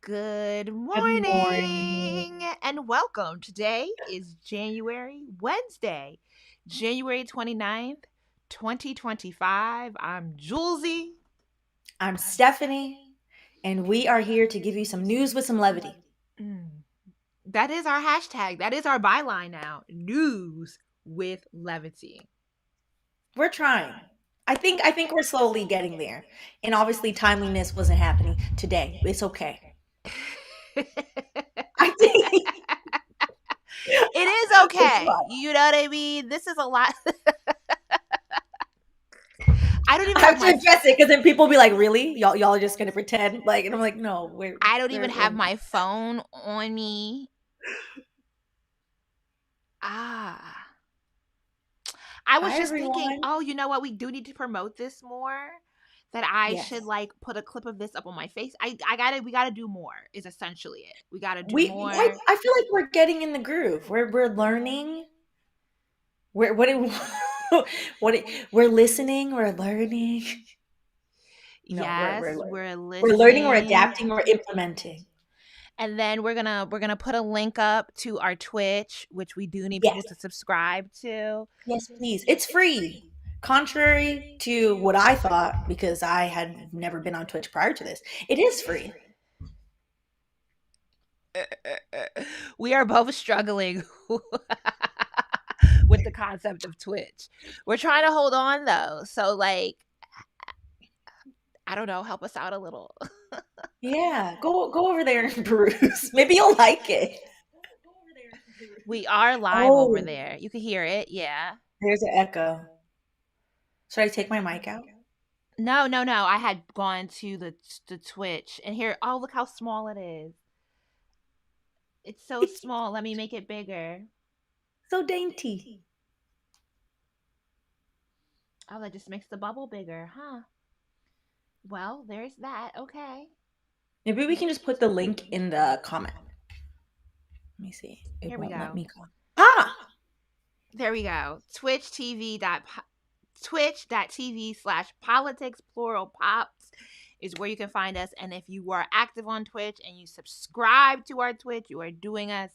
Good Good morning. morning and welcome. Today is Wednesday, January 29th, 2025. I'm Julesy. I'm Stephanie, and we are here to give you some news with some levity. Mm, That is our hashtag. That is our byline now. News with levity. We're trying. I think we're slowly getting there. And obviously timeliness wasn't happening today. It's okay. It I think is it's okay. fine. You know what I mean? This is a lot. I don't even I have have to my address it because then people will be like, really? Y'all are just gonna pretend? Like, and I'm like, no, I don't even we're have my phone on me. Ah. I was Hi just thinking, everyone. oh, you know what? We do need to promote this more. That I should Yes. like put a clip of this up on my face. We gotta do more, is essentially it. We gotta do We I, more. I feel like we're getting in the groove. We're learning. We're what it, we're listening, we're learning. No, we're Yes, learning. we're We're learning, we're listening. adapting, we're implementing. And then we're gonna put a link up to our Twitch, which we do need people Yes. to subscribe to. Yes, please. It's free. Contrary to what I thought, because I had never been on Twitch prior to this, it is free. We are both struggling with the concept of Twitch. We're trying to hold on though. So like I don't know, help us out a little. Yeah. Go over there and peruse. Maybe you'll like it. We are live over Oh, there. You can hear it. Yeah. there's an echo. Should I take my mic out? No, no, no. I had gone to the Twitch and here. Oh, look how small it is. It's so small. Let me make it bigger. So dainty. Oh, that just makes the bubble bigger, huh? Well, there's that. Okay. Maybe we can just put the link in the comment. Let me see. It Here we won't let go. me go. Ah! There we go. Twitch.tv/politics plural pops is where you can find us. And if you are active on Twitch and you subscribe to our Twitch, you are doing us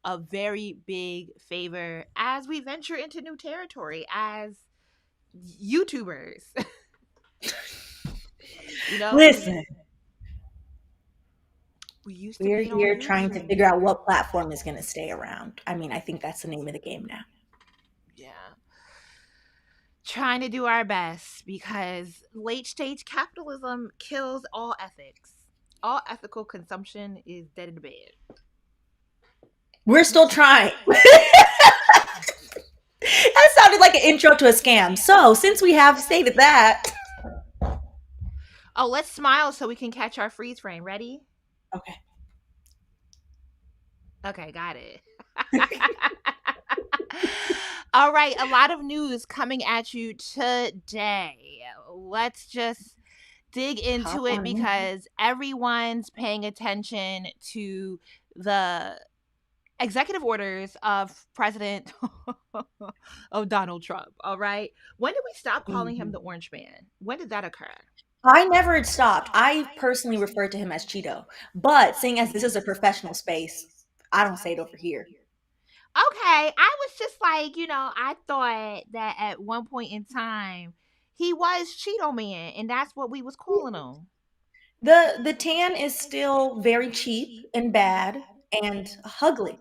a very big favor as we venture into new territory as YouTubers. you know, Listen, we used to we're be on here trying to YouTube. figure out what platform is going to stay around. I mean, I think that's the name of the game now. Yeah. Trying to do our best because late stage capitalism kills all ethics. All ethical consumption is dead in the bed. We're still trying. That sounded like an intro to a scam. So, since we have stated that, Oh, let's smile so we can catch our freeze frame. Ready? okay. Okay, got it. All right, a lot of news coming at you today. Let's just dig Hop into it on in. because everyone's paying attention to the executive orders of President of Donald Trump. All right. When did we stop calling him Mhm. the Orange Man? When did that occur? I never had stopped. I personally refer to him as Cheeto. But seeing as this is a professional space, I don't say it over here. Okay, I was just like, I thought that at one point in time he was Cheeto Man, and that's what we was calling him. The tan is still very cheap and bad and ugly.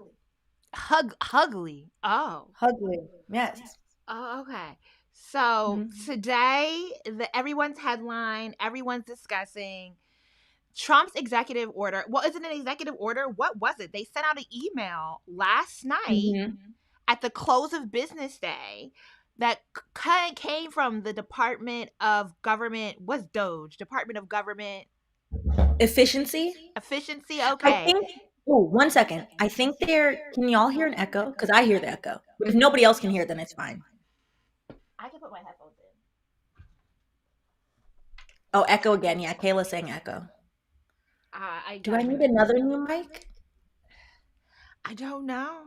Hugly. Oh. Ugly. Yes. Oh, okay. So Mhm. today, everyone's headline, everyone's discussing Trump's executive order. Well, is it an executive order? What was it? They sent out an email last night Mhm. at the close of business day that came from the Department of Government. What's Doge? Department of Government Efficiency. Efficiency. I Okay. think oh, 1 second. I think can y'all hear an echo? Because I hear the echo. But if nobody else can hear it, then it's fine. I can put my headphones in. Oh, echo again. Yeah, Kayla's saying echo. I Do I got need my. another new mic? I don't know.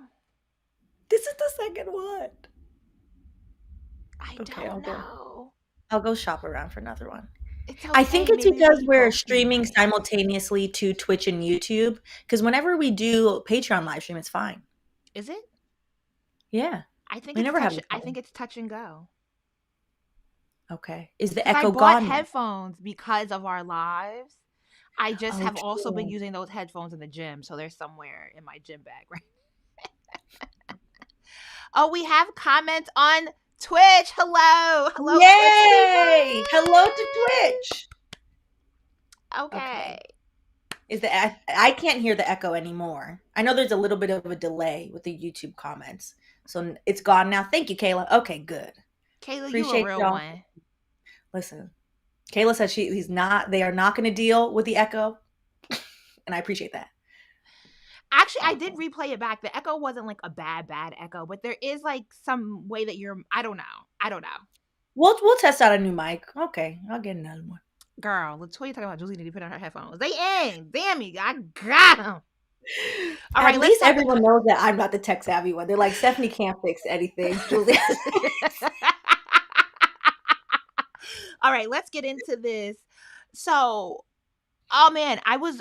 This is the second one. I Okay, don't know. I'll go shop around for another one. It's I think okay. it's Maybe because we we're both need streaming breaks. simultaneously to Twitch and YouTube. Because whenever we do Patreon live stream, it's fine. Is it? Yeah, I think we it's never have touch. this I think problem. it's touch and go. Okay, is the Because I echo bought gone now? headphones because of our lives. I just Oh, have also been true. using those headphones in the gym, so they're somewhere in my gym bag, right? Oh, we have comments on Twitch. Hello, hello, Twitch Yay! Hello to people. Twitch. Okay. Okay. Is the I can't hear the echo anymore. I know there's a little bit of a delay with the YouTube comments. So it's gone now. Thank you, Kayla. Okay, good. Kayla, you a Appreciate real y'all. one. Listen, Kayla says he's not they are not going to deal with the echo, and I appreciate that. Actually, I did Awesome. replay it back. The echo wasn't like a bad echo, but there is like some way that you're. I don't know. I don't know. We'll test out a new mic. Okay, I'll get another one. Girl, Latoya talking about Julie need to put on her headphones. They ain't. Damn me, I got them. All At right, let's least talk about. everyone knows that I'm not the tech savvy one. They're like, Stephanie can't fix anything. Julia. All right, let's get into this. So, oh man, I was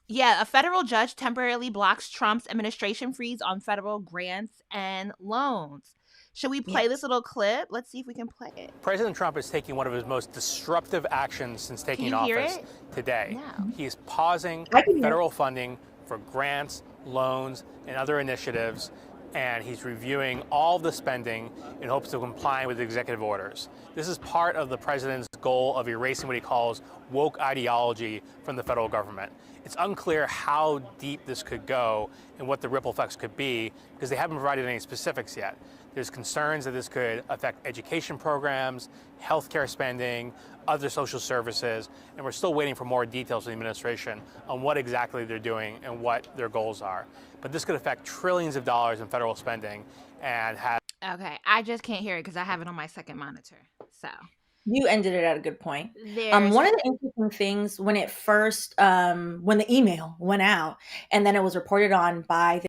yeah, a federal judge temporarily blocks Trump's administration freeze on federal grants and loans. Should we play this Yes. little clip? Let's see if we can play it. President Trump is taking one of his most disruptive actions since Can taking you hear office it? today. No. He is pausing I can hear. federal funding for grants, loans, and other initiatives, and he's reviewing all the spending in hopes of complying with executive orders. This is part of the president's goal of erasing what he calls woke ideology from the federal government. It's unclear how deep this could go and what the ripple effects could be because they haven't provided any specifics yet. There's concerns that this could affect education programs, healthcare spending, other social services, and we're still waiting for more details from the administration on what exactly they're doing and what their goals are. But this could affect trillions of dollars in federal spending and have. Okay, I just can't hear it because I have it on my second monitor. So You ended it at a good point. there's One of the interesting things when it first, when the email went out and then it was reported on by the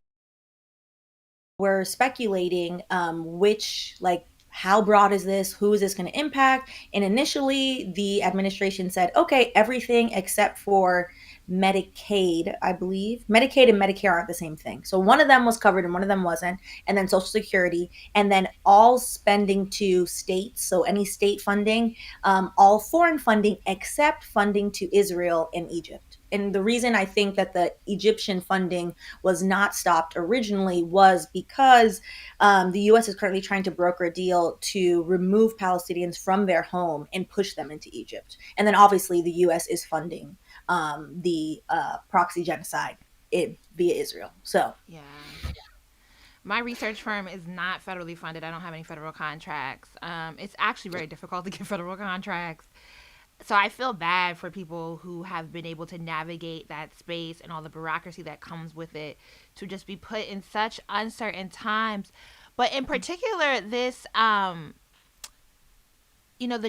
we're speculating which like how broad is this, who is this going to impact, and initially the administration said okay, everything except for Medicaid. I believe Medicaid and Medicare aren't the same thing, so one of them was covered and one of them wasn't, and then Social Security, and then all spending to states, so any state funding, all foreign funding except funding to Israel and Egypt. And the reason I think that the Egyptian funding was not stopped originally was because the U.S. is currently trying to broker a deal to remove Palestinians from their home and push them into Egypt. And then obviously the U.S. is funding the proxy genocide via Israel. So, yeah. My research firm is not federally funded. I don't have any federal contracts. It's actually very difficult to get federal contracts. So I feel bad for people who have been able to navigate that space and all the bureaucracy that comes with it to just be put in such uncertain times. But in particular, this the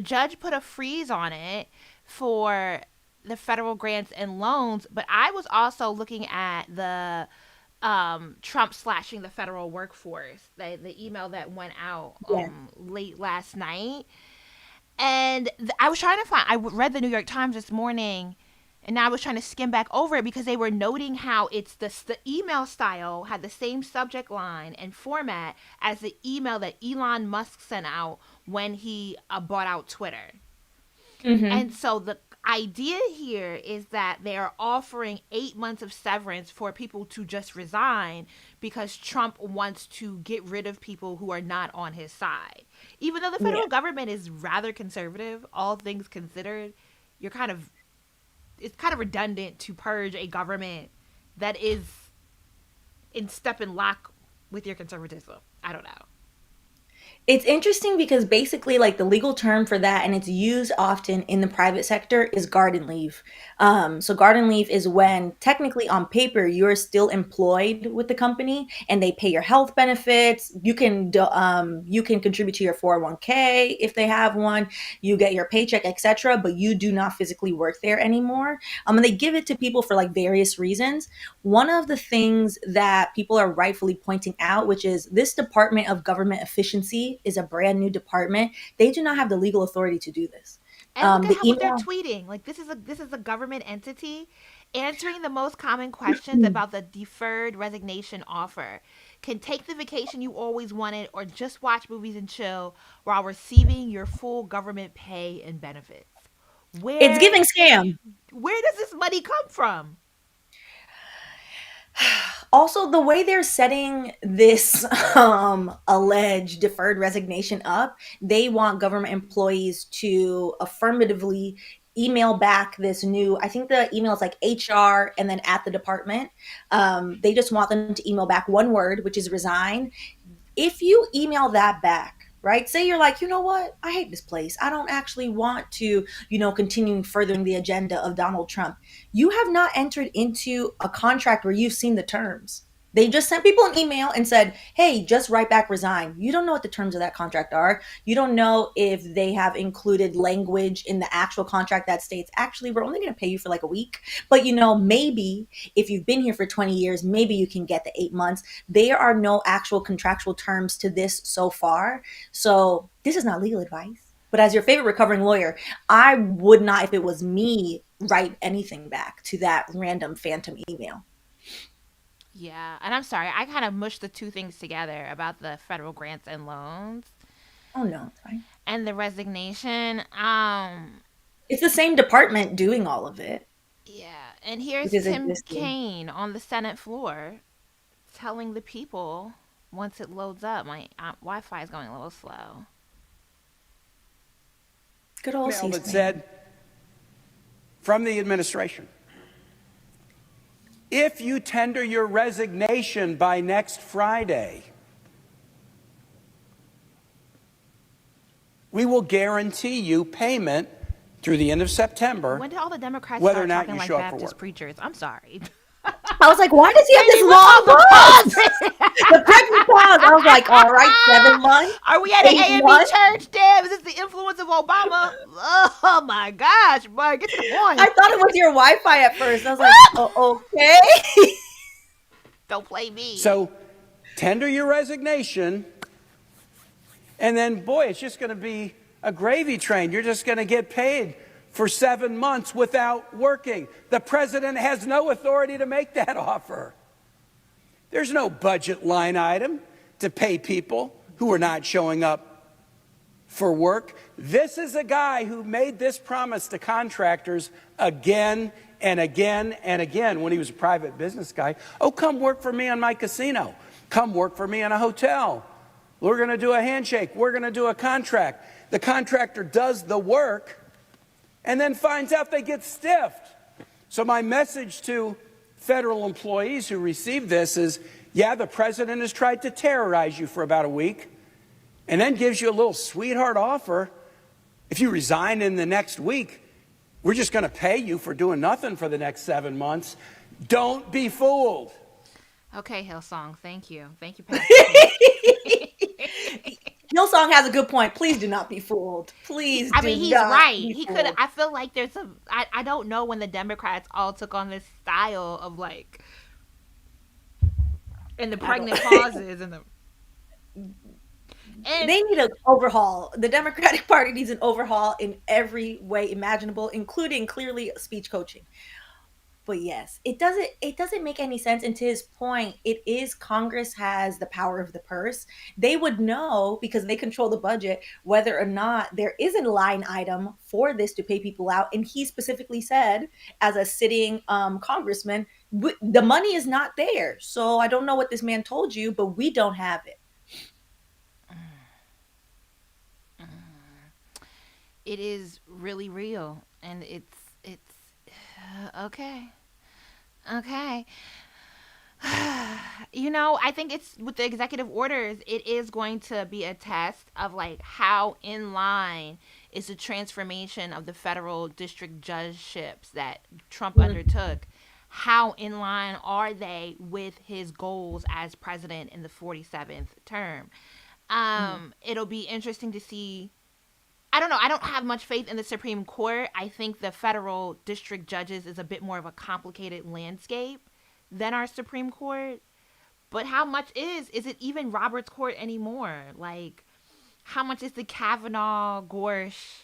judge put a freeze on it for the federal grants and loans, but I was also looking at the Trump slashing the federal workforce, the email that went out yeah. late last night. And I was trying to find, I read the New York Times this morning, and now I was trying to skim back over it because they were noting how it's the email style had the same subject line and format as the email that Elon Musk sent out when he bought out Twitter. Mm-hmm. And so the idea here is that they are offering 8 months of severance for people to just resign because Trump wants to get rid of people who are not on his side. Even though the Yeah. federal government is rather conservative, all things considered, you're kind of it's kind of redundant to purge a government that is in step and lock with your conservatism. I don't know. It's interesting because basically, like the legal term for that, and it's used often in the private sector, is garden leave. So garden leave is when technically on paper you're still employed with the company, and they pay your health benefits. You can contribute to your 401k if they have one. You get your paycheck, etc. But you do not physically work there anymore. And they give it to people for like various reasons. One of the things that people are rightfully pointing out, which is this Department of Government Efficiency, Treasury is a brand new department. They do not have the legal authority to do this. And look at The how what they're email. tweeting. Like this is a government entity answering the most common questions about the deferred resignation offer. Can take the vacation you always wanted or just watch movies and chill while receiving your full government pay and benefits. It's Where giving scam. where does this money come from? Also, the way they're setting this alleged deferred resignation up, they want government employees to affirmatively email back this new, I think the email is like HR and then at the department. They just want them to email back one word, which is resign. If you email that back, right? Say you're like, you know what? I hate this place. I don't actually want to, continue furthering the agenda of Donald Trump. You have not entered into a contract where you've seen the terms. They just sent people an email and said, hey, just write back resign. You don't know what the terms of that contract are. You don't know if they have included language in the actual contract that states, actually, we're only going to pay you for like a week. But, maybe if you've been here for 20 years, maybe you can get the 8 months. There are no actual contractual terms to this so far. So this is not legal advice. But as your favorite recovering lawyer, I would not, if it was me, write anything back to that random phantom email. Yeah, and I'm sorry, I kind of mushed the two things together about the federal grants and loans Oh no, it's fine. and the resignation. It's the same department doing all of it Yeah, and here's because it Tim existed. Kaine on the Senate floor telling the people once it loads up, my Wi-Fi is going a little slow. Good old Email that C-SPAN. said from the administration, if you tender your resignation by next Friday, we will guarantee you payment through the end of September, When did all the Democrats whether or start not talking you like show up for Baptist work. preachers? I'm sorry. I was like, why does he have this Maybe long look pause? pause. The pregnant pause. I was like, all right, 7 months, Are we at an 8 months. AME church? Damn, is this the influence of Obama? Oh my gosh, boy, get to the I point. thought it was your Wi-Fi at first. I was like, oh, okay. Don't play me. So tender your resignation, and then, boy, it's just going to be a gravy train. You're just going to get paid for 7 months without working. The president has no authority to make that offer. There's no budget line item to pay people who are not showing up for work. This is a guy who made this promise to contractors again and again and again when he was a private business guy. Oh, come work for me on my casino. Come work for me in a hotel. We're going to do a handshake. We're going to do a contract. The contractor does the work and then finds out they get stiffed. So my message to federal employees who receive this is, yeah, the president has tried to terrorize you for about a week and then gives you a little sweetheart offer. If you resign in the next week, we're just going to pay you for doing nothing for the next 7 months. Don't be fooled. Okay, Hillsong, thank you. Thank you, Pastor. Hillsong has a good point. Please do not be fooled. Please I do mean, he's not right. be He could. fooled. I feel like there's some. I don't know when the Democrats all took on this style of like, and the pregnant pauses and the. And They need an overhaul. The Democratic Party needs an overhaul in every way imaginable, including clearly speech coaching. But yes, it doesn't make any sense. And to his point, it is Congress has the power of the purse. They would know because they control the budget whether or not there is a line item for this to pay people out. And he specifically said, as a sitting congressman, the money is not there. So I don't know what this man told you, but we don't have it. it is really real, and it's okay. Okay. I think it's with the executive orders, it is going to be a test of like how in line is the transformation of the federal district judgeships that Trump Mm, undertook. How in line are they with his goals as president in the 47th term? mm, It'll be interesting to see. I don't know. I don't have much faith in the Supreme Court. I think the federal district judges is a bit more of a complicated landscape than our Supreme Court. But how much is it even Roberts Court anymore? Like, how much is the Kavanaugh, Gorsh,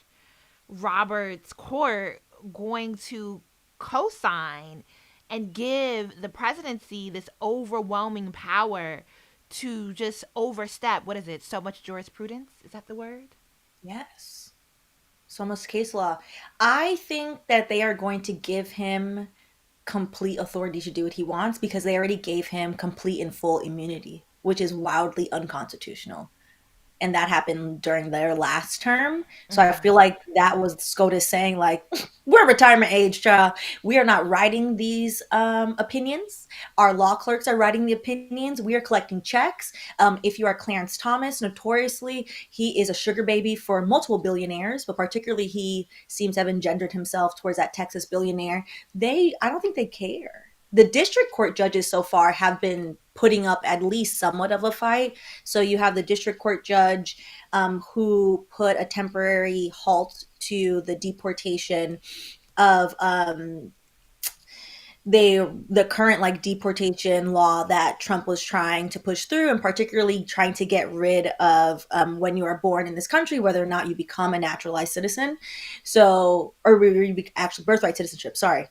Roberts court going to co-sign and give the presidency this overwhelming power to just overstep, what is it, so much jurisprudence, is that the word? Yes. So much case law. I think that they are going to give him complete authority to do what he wants because they already gave him complete and full immunity, which is wildly unconstitutional. And that happened during their last term. So I feel like that was SCOTUS saying, like, we're retirement age, child. We are not writing these opinions. Our law clerks are writing the opinions. We are collecting checks. If you are Clarence Thomas, notoriously, he is a sugar baby for multiple billionaires, but particularly he seems to have engendered himself towards that Texas billionaire. I don't think they care. The district court judges so far have been putting up at least somewhat of a fight. So you have the district court judge who put a temporary halt to the deportation of the current like deportation law that Trump was trying to push through, and particularly trying to get rid of when you are born in this country, whether or not you become a naturalized citizen. So, or actually birthright citizenship. Sorry,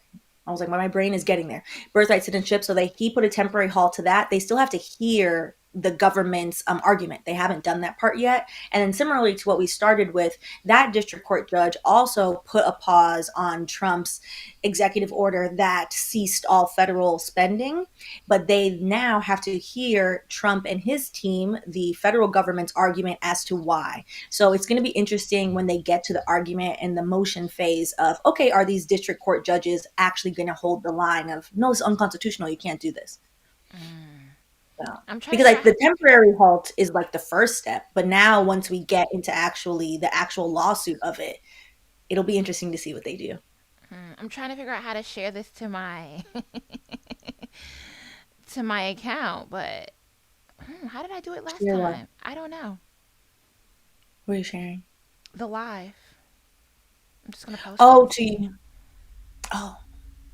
I was like, my brain is getting there. Birthright citizenship. So he put a temporary halt to that. They still have to hear the government's argument. They haven't done that part yet. And then similarly to what we started with, that district court judge also put a pause on Trump's executive order that ceased all federal spending. But they now have to hear Trump and his team, the federal government's argument as to why. So it's going to be interesting when they get to the argument and the motion phase of, okay, are these district court judges actually going to hold the line of, no, it's unconstitutional, you can't do this. So, I'm trying to because figure like out. the temporary halt is like the first step, but now once we get into actually the actual lawsuit of it, it'll be interesting to see what they do. I'm trying to figure out how to share this to my to my account, but how did I do it last Share what? time? I don't know. What are you sharing? The live. I'm just gonna post Oh, it. oh,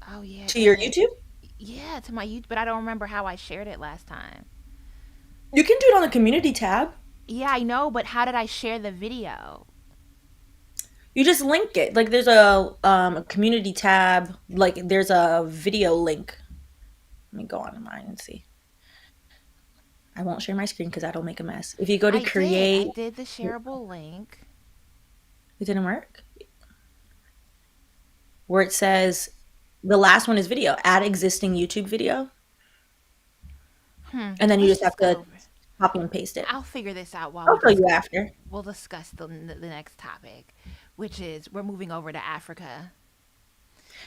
Oh yeah, to your dang it. YouTube. Yeah, to my youth, but I don't remember how I shared it last time. You can do it on the community tab. Yeah, I know, but how did I share the video? You just link it. Like there's a community tab. Like there's a video link. Let me go on mine and see. I won't share my screen because that'll make a mess. If you go to I did. create, I did the shareable link. it didn't work. Where it says the last one is video. Add existing YouTube video, and then you Let's just have just go to over it. copy and paste it. I'll figure this out while I'll show you after. we'll discuss the next topic, which is we're moving over to Africa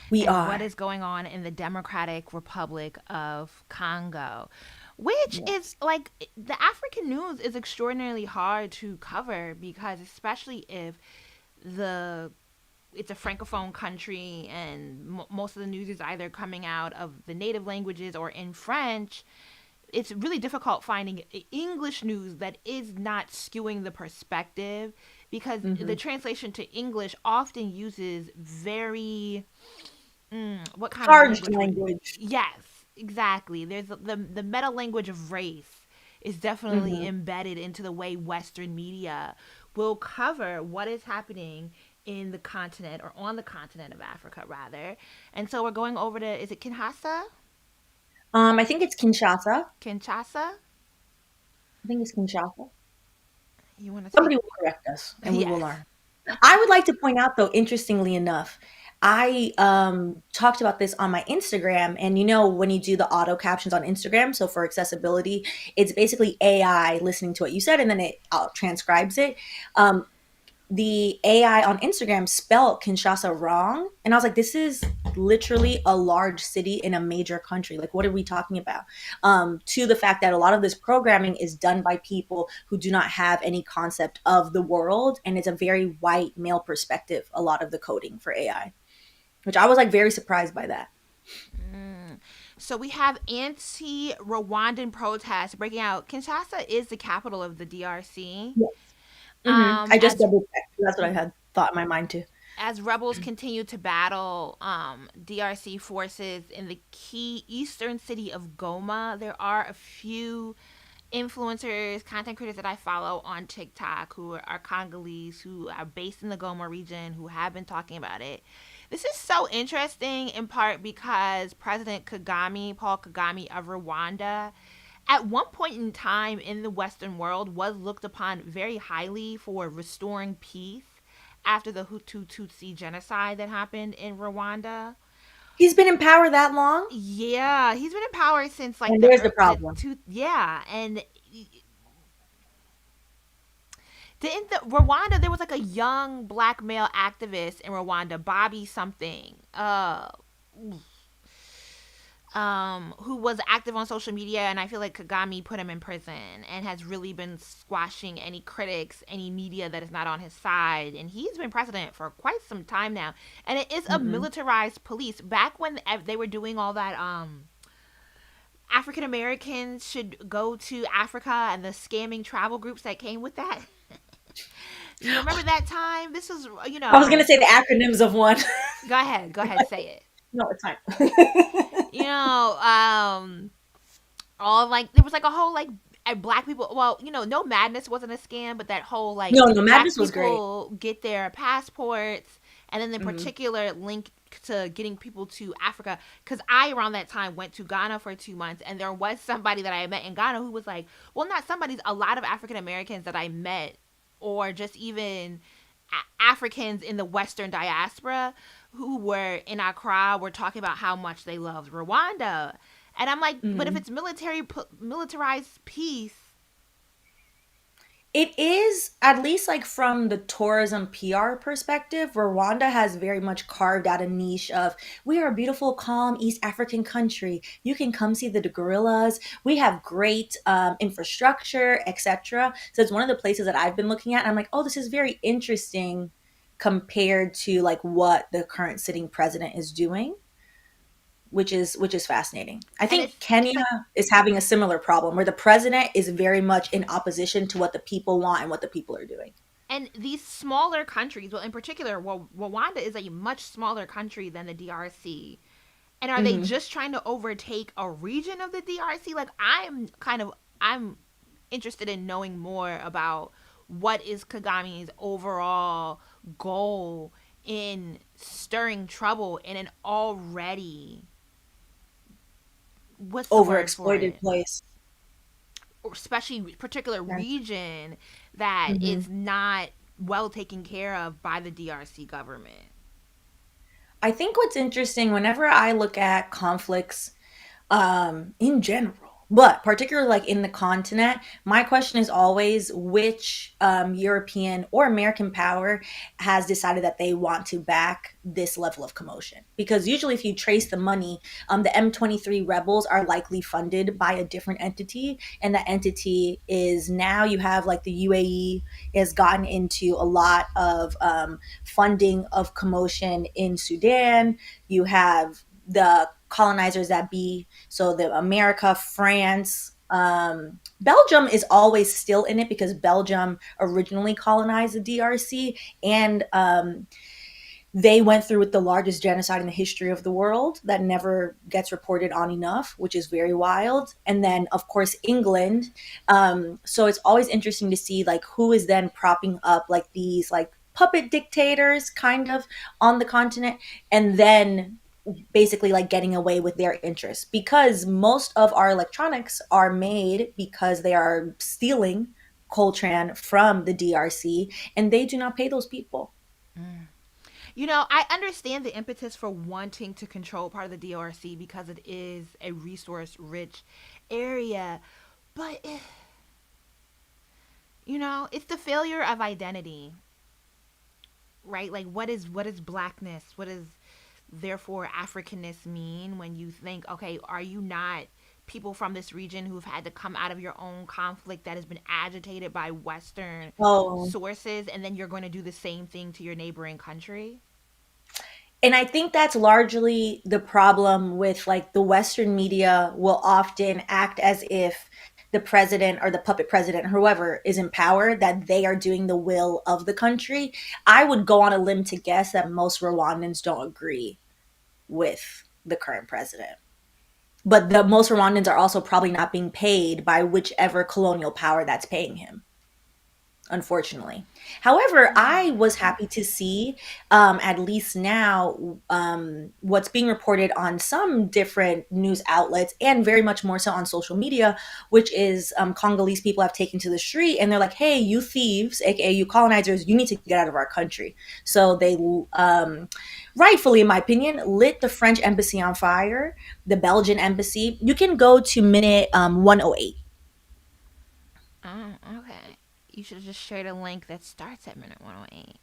We and what are. is going on in the Democratic Republic of Congo, which is like the African news is extraordinarily hard to cover because especially if the it's a francophone country and most of the news is either coming out of the native languages or in French. It's really difficult finding English news that is not skewing the perspective because the Hmm. translation to English often uses very what kind of Charged language would language. yes, exactly. There's the meta language of race is definitely Hmm. embedded into the way Western media will cover what is happening in the continent or on the continent of Africa rather. And so we're going over to is it Kinshasa? I think it's Kinshasa. Kinshasa? I think it's Kinshasa. You want to take Somebody will correct us, and we will yes. learn. I would like to point out, though, interestingly enough, I talked about this on my Instagram, and when you do the auto captions on Instagram, so for accessibility, it's basically AI listening to what you said, and then it transcribes it. Um, the AI on Instagram spelled Kinshasa wrong. And I was like, this is literally a large city in a major country. Like, what are we talking about? To the fact that a lot of this programming is done by people who do not have any concept of the world. And it's a very white male perspective, a lot of the coding for AI, which I was like very surprised by that. So we have anti-Rwandan protests breaking out. Kinshasa is the capital of the DRC. Yeah. I just As double checked. That's what I had thought in my mind too. rebels continue to battle DRC forces in the key eastern city of Goma, there are a few influencers, content creators that I follow on TikTok who are Congolese, who are based in the Goma region, who have been talking about it. This is so interesting in part because President Kagame, Paul Kagame of Rwanda, at one point in time in the Western world was looked upon very highly for restoring peace after the Hutu Tutsi genocide that happened in Rwanda. He's been in power that long? Yeah, he's been in power since like And there's the problem. yeah, and didn't the Rwanda there was like a young black male activist in Rwanda, Bobby something, who was active on social media, and I feel like Kagame put him in prison and has really been squashing any critics, any media that is not on his side, and he's been president for quite some time now. And it is a Mm-hmm. militarized police. Back when they were doing all that, African Americans should go to Africa and the scamming travel groups that came with that. You remember that time? This was, I was gonna say the acronyms of one. go ahead, say it. No, it's fine. You know, all like there was like a whole like black people. Well, no madness wasn't a scam, but that whole like No, no, black Madness was great. people get their passports, and then the Hmm. particular link to getting people to Africa. Because I around that time went to Ghana for 2 months, and there was somebody that I met in Ghana who was like, well, not somebody's a lot of African Americans that I met, or just even Africans in the Western diaspora who were in Accra were talking about how much they loved Rwanda. And I'm like, but if Hmm. it's militarized peace, It is, at least like from the tourism PR perspective, Rwanda has very much carved out a niche of we are a beautiful, calm East African country. You can come see the gorillas. We have great infrastructure, etc. So it's one of the places that I've been looking at. And I'm like, oh, this is very interesting compared to like what the current sitting president is doing, which is fascinating. I and think Kenya is having a similar problem where the president is very much in opposition to what the people want and what the people are doing. these smaller countries, well, in particular, well, Rwanda is a much smaller country than the DRC. And are they Hmm. just trying to overtake a region of the DRC? Like, I'm interested in knowing more about what is Kagame's overall goal in stirring trouble in an already, what's the word for Overexploited it, place. especially particular Yeah. region that Hmm. is not well taken care of by the DRC government. I think what's interesting whenever I look at conflicts in general, but particularly like in the continent, my question is always which European or American power has decided that they want to back this level of commotion. Because usually, if you trace the money, the M23 rebels are likely funded by a different entity, and that entity is now you have like the UAE has gotten into a lot of funding of commotion in Sudan. You have the colonizers that be so the America, France, Belgium is always still in it because Belgium originally colonized the DRC, and they went through with the largest genocide in the history of the world that never gets reported on enough, which is very wild. And then, of course, England. So it's always interesting to see like who is then propping up like these like puppet dictators kind of on the continent, and then basically like getting away with their interests because most of our electronics are made because they are stealing Coltran from the DRC, and they do not pay those people. I understand the impetus for wanting to control part of the DRC because it is a resource rich area, but it's the failure of identity, right? Like what is blackness? What does therefore Africanness mean when you think, okay, are you not people from this region who've had to come out of your own conflict that has been agitated by Western Oh, sources, and then you're going to do the same thing to your neighboring country? and I think that's largely the problem with like the Western media will often act as if the president or the puppet president, whoever is in power, that they are doing the will of the country. I would go on a limb to guess that most Rwandans don't agree with the current president. But the most Rwandans are also probably not being paid by whichever colonial power that's paying him, unfortunately. However, I was happy to see, at least now, what's being reported on some different news outlets and very much more so on social media, which is Congolese people have taken to the street and they're like, hey, you thieves, aka you colonizers, you need to get out of our country. So they, rightfully, in my opinion, lit the French embassy on fire, the Belgian embassy. You can go to minute 108. Oh, okay. You should have just shared a link that starts at minute 108.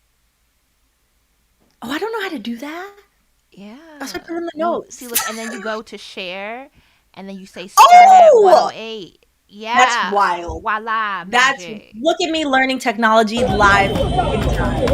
Oh, I don't know how to do that. That's Yeah. what I put in the You see, notes. look, and then you go to share, and then you say start at Oh, 108. that's Yeah. wild. Voila, That's magic. look at me learning technology live in time.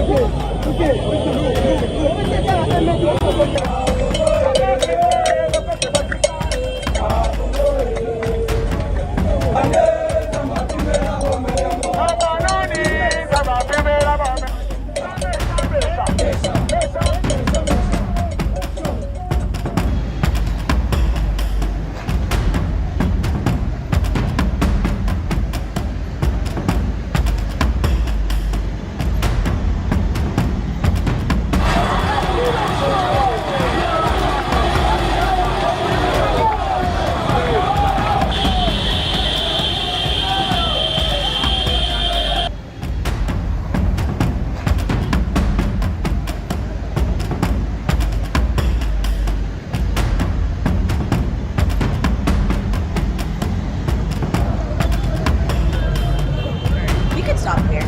We could stop there.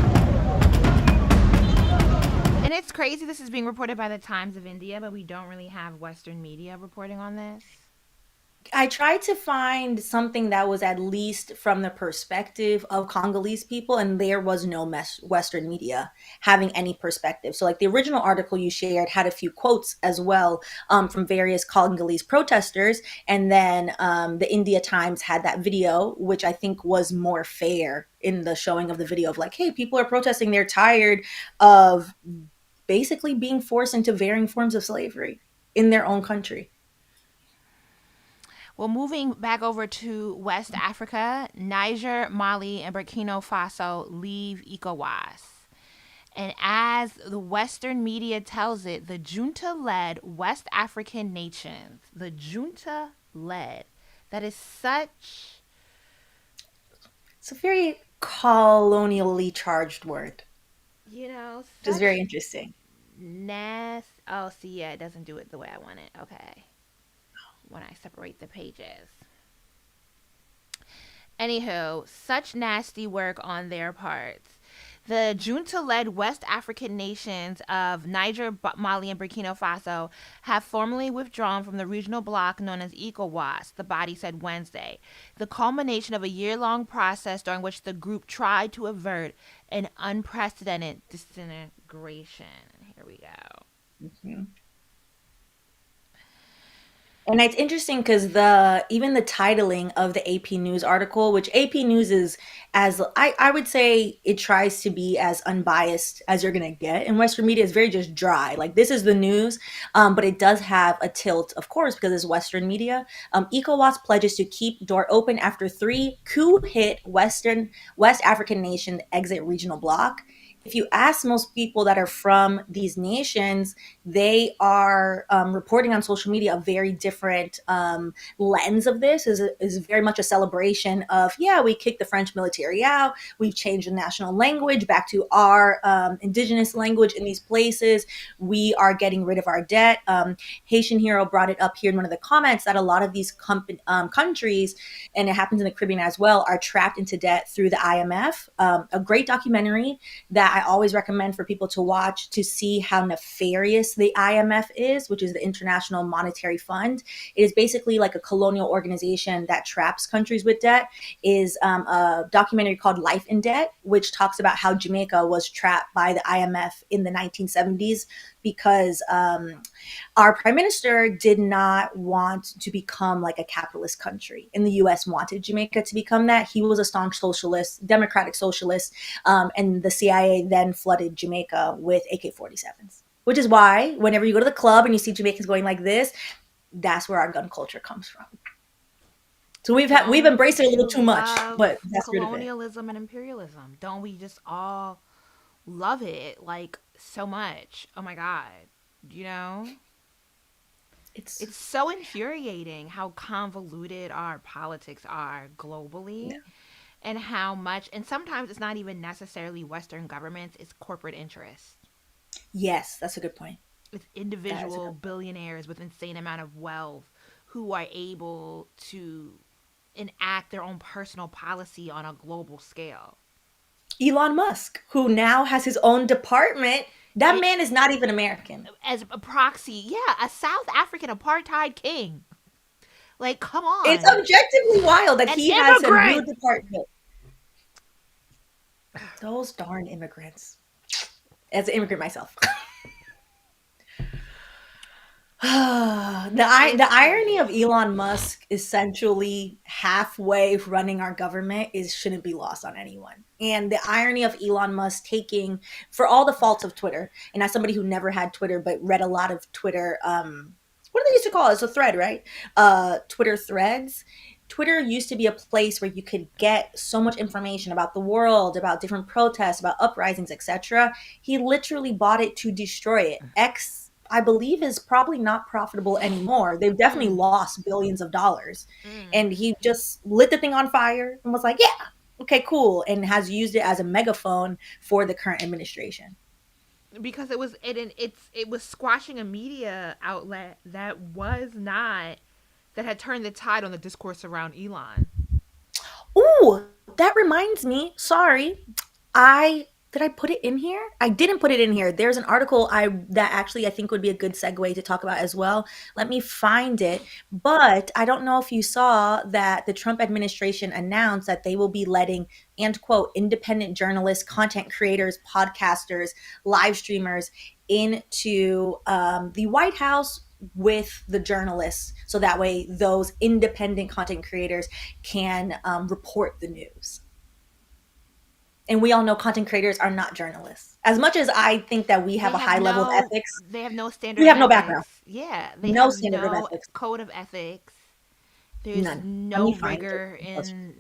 And it's crazy this is being reported by the Times of India, but we don't really have Western media reporting on this. I tried to find something that was at least from the perspective of Congolese people, and there was no Western media having any perspective. So, like the original article you shared had a few quotes as well, from various Congolese protesters, and then the India Times had that video, which I think was more fair in the showing of the video of like, hey, people are protesting; they're tired of basically being forced into varying forms of slavery in their own country. Well, moving back over to West Africa, Niger, Mali, and Burkina Faso leave ECOWAS. And as the Western media tells it, the junta led West African nations, the junta led, that is such, It's a very colonially charged word, which is such very interesting. Oh, see, yeah, it doesn't do it the way I want it. Okay. When I separate the pages. Anywho, such nasty work on their parts. The junta led West African nations of Niger, Mali, and Burkina Faso have formally withdrawn from the regional bloc known as ECOWAS, the body said Wednesday, the culmination of a year long process during which the group tried to avert an unprecedented disintegration. Here we go. Mhm. And it's interesting because even the titling of the AP News article, which AP News is as I would say it tries to be as unbiased as you're gonna get. And Western media is very just dry. Like this is the news, but it does have a tilt, of course, because it's Western media. ECOWAS pledges to keep door open after 3 coup hit West African nation exit regional bloc. If you ask most people that are from these nations, they are reporting on social media a very different lens of this. Is very much a celebration of, yeah, we kicked the French military out, we've changed the national language back to our indigenous language in these places, we are getting rid of our debt. Haitian Hero brought it up here in one of the comments that a lot of these countries, and it happens in the Caribbean as well, are trapped into debt through the IMF. A great documentary that I always recommend for people to watch to see how nefarious the IMF is, which is the International Monetary Fund. It is basically like a colonial organization that traps countries with debt. Is a documentary called Life in Debt, which talks about how Jamaica was trapped by the IMF in the 1970s because our prime minister did not want to become like a capitalist country. And the US wanted Jamaica to become that. He was a staunch socialist, democratic socialist, and the CIA then flooded Jamaica with AK-47s. Which is why whenever you go to the club and you see Jamaicans going like this, that's where our gun culture comes from. So we've Don't embraced it a little you too much, love but that's rid of it. colonialism and imperialism? Don't we just all love it like so much? Oh my god. You know? It's It's so infuriating how convoluted our politics are yeah. globally, and how much, and sometimes it's not even necessarily Western governments, it's corporate interests. Yes, that's a good point. It's That is a individual good billionaires with insane amount of wealth who are able to enact their own personal policy on a global scale. Elon Musk, who now has his own department. That And man is not even American. as a proxy, yeah, a South African apartheid king. Like, come It's on. objectively wild that An he has a new immigrant. department. Those darn immigrants. As an immigrant myself. The It's irony of crazy. Elon Musk essentially halfway running our government is shouldn't be lost on anyone. And the irony of Elon Musk taking, for all the faults of Twitter, and as somebody who never had Twitter but read a lot of Twitter, what do they used to call it? It's a thread, right? Twitter threads. Twitter used to be a place where you could get so much information about the world, about different protests, about uprisings, etc. He literally bought it to destroy it. X, I believe, is probably not profitable anymore. They've definitely Mm, lost billions of dollars. mm. And he just lit the thing on fire and was like, yeah, okay, cool. And has used it as a megaphone for the current administration. Because it was squashing a media outlet that was not, that had turned the tide on the discourse around Elon. Ooh, that reminds me. Sorry. I did I put it in here? I didn't put it in here. There's an article I that actually I think would be a good segue to talk about as well. Let me find it. But I don't know if you saw that the Trump administration announced that they will be letting, and quote, independent journalists, content creators, podcasters, live streamers into the White House with the journalists, so that way those independent content creators can report the news. And we all know content creators are not journalists. As much as I think that we have a high level of ethics, They have no standard we of have no background, ethics. Yeah, they no have standard of no ethics, code of ethics. There's none. Let me no find it. rigor in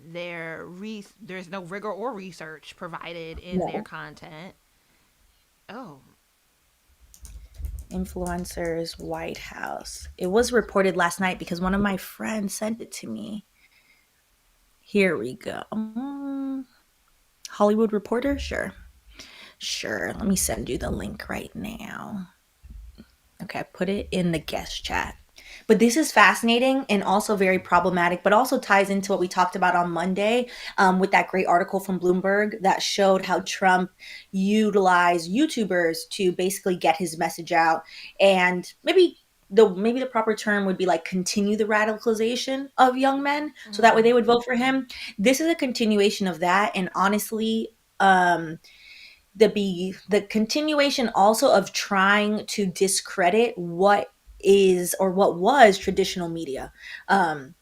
there's no rigor or research provided in their No. content. Oh, Influencers, White House. It was reported last night because one of my friends sent it to me. Here we go. Hollywood Reporter? Sure. Sure. Let me send you the link right now. Okay, I put it in the guest chat. But this is fascinating and also very problematic, but also ties into what we talked about on Monday with that great article from Bloomberg that showed how Trump utilized YouTubers to basically get his message out. And maybe the proper term would be like continue the radicalization of young men so that way mm. they would vote for him. This is a continuation of that. And honestly, the continuation also of trying to discredit what is or what was traditional media. And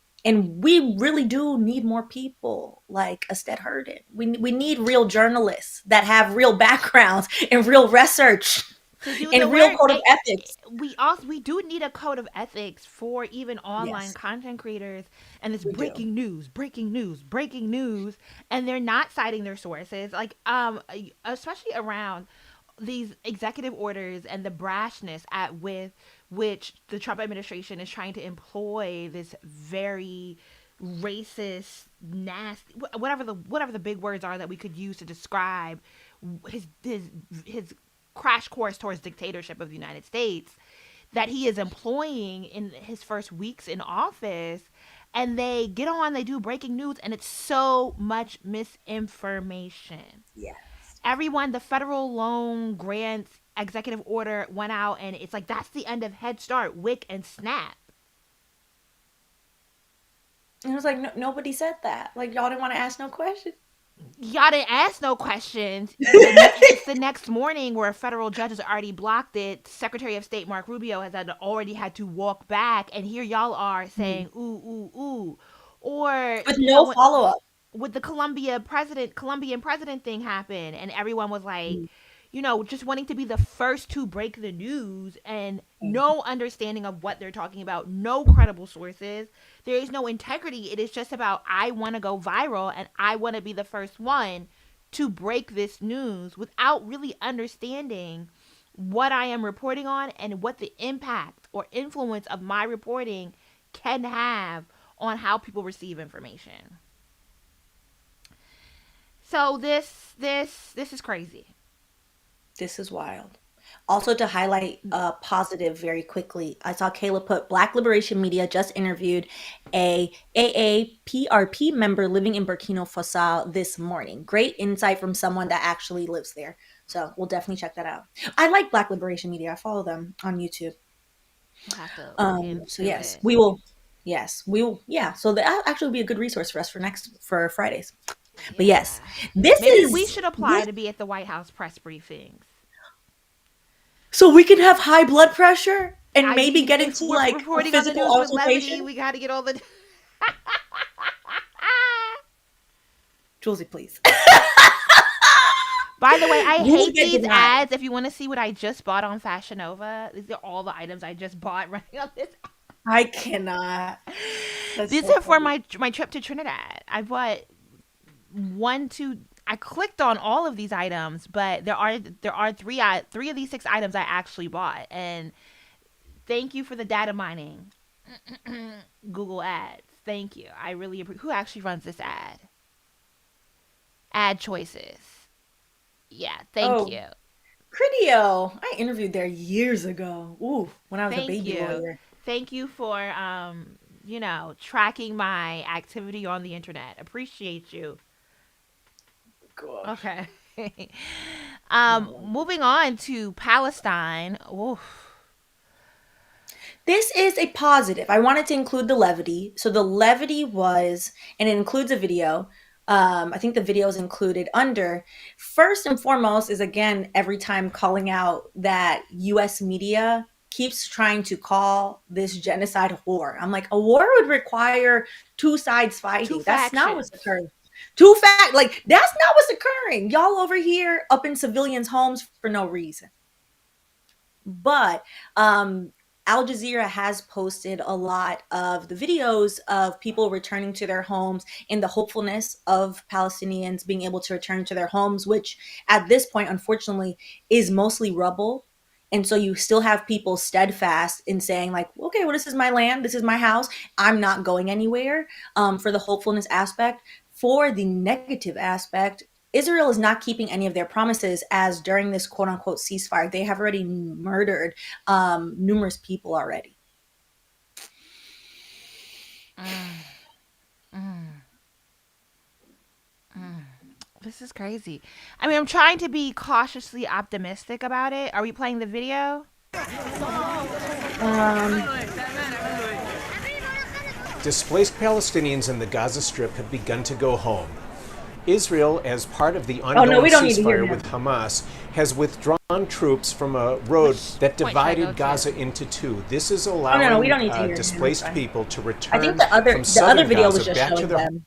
we really do need more people like Ested Herden. We need real journalists that have real backgrounds and real research To do the and real work. code of ethics. We do need a code of ethics for even online Yes, content creators. And it's we do. breaking news, breaking news, breaking news, and they're not citing their sources. Like especially around these executive orders and the brashness at with which the Trump administration is trying to employ this very racist, nasty, whatever the big words are that we could use to describe his his his crash course towards dictatorship of the United States that he is employing in his first weeks in office. And they get on, they do breaking news, and it's so much misinformation. Yeah. Everyone, the federal loan grants executive order went out, and it's like that's the end of Head Start, WIC, and SNAP. And it was like, no, nobody said that. Like, y'all didn't want to ask no questions. Y'all didn't ask no questions. It's the next morning where a federal judge has already blocked it. Secretary of State Mark Rubio already had to walk back, and here y'all are saying ooh ooh ooh, or With no follow up. with the Colombian president thing happened, and everyone was like, just wanting to be the first to break the news and no understanding of what they're talking about, no credible sources. There is no integrity. It is just about, I want to go viral and I want to be the first one to break this news without really understanding what I am reporting on and what the impact or influence of my reporting can have on how people receive information. So this is crazy. This is wild. Also, to highlight positive very quickly, I saw Kayla put Black Liberation Media just interviewed a AAPRP member living in Burkina Faso this morning. Great insight from someone that actually lives there. So we'll definitely check that out. I like Black Liberation Media. I follow them on YouTube. We'll have to look So into yes, it. we will. Yes, we will. Yeah. So that actually will be a good resource for us for Fridays. But yes, this Maybe is we should apply to be at the White House press briefings. so we can have high blood pressure and maybe get if into we're like a reporting on the physical news with levity, altercation. we got to get all the. Julesy, please. By the way, I You will hate get these denied. ads. If you want to see what I just bought on Fashion Nova, these are all the items I just bought running on this. I cannot. That's These so are for funny. my trip to Trinidad. I bought one, two. I clicked on all of these items, but there are three of these 6 items I actually bought. And thank you for the data mining, Google Ads. Thank you. I really appreciate. Who actually runs this ad? Ad choices. Yeah, thank Oh, you. Criteo. I interviewed there years ago. Ooh, when I was a Thank baby you. lawyer. Thank you for tracking my activity on the internet. Appreciate you. Gosh. Okay. No. Moving on to Palestine. Oof. This is a positive. I wanted to include the levity. So the levity was, and it includes a video. I think the video is included under. First and foremost is again every time calling out that U.S. media keeps trying to call this genocide war. I'm like, a war would require two sides Two fighting. That's not what's factions. occurring. Like that's not what's occurring. Y'all over here up in civilians' homes for no reason. But Al Jazeera has posted a lot of the videos of people returning to their homes in the hopefulness of Palestinians being able to return to their homes, which at this point, unfortunately, is mostly rubble. And so you still have people steadfast in saying, like, okay, well, this is my land, this is my house, I'm not going anywhere, for the hopefulness aspect. For the negative aspect, Israel is not keeping any of their promises, as during this quote unquote ceasefire, they have already murdered numerous people already. This is crazy. I mean, I'm trying to be cautiously optimistic about it. Are we playing the video? Um, Displaced Palestinians in the Gaza Strip have begun to go home. Israel, as part of the oh, no, ongoing we don't need to hear ceasefire with him. Hamas, has withdrawn troops from a road that point should I go divided to? Gaza into two. This is Oh, no, allowing we don't need to hear him. displaced It's fine. people to I return think the from other southern video was Gaza just back to showing their them.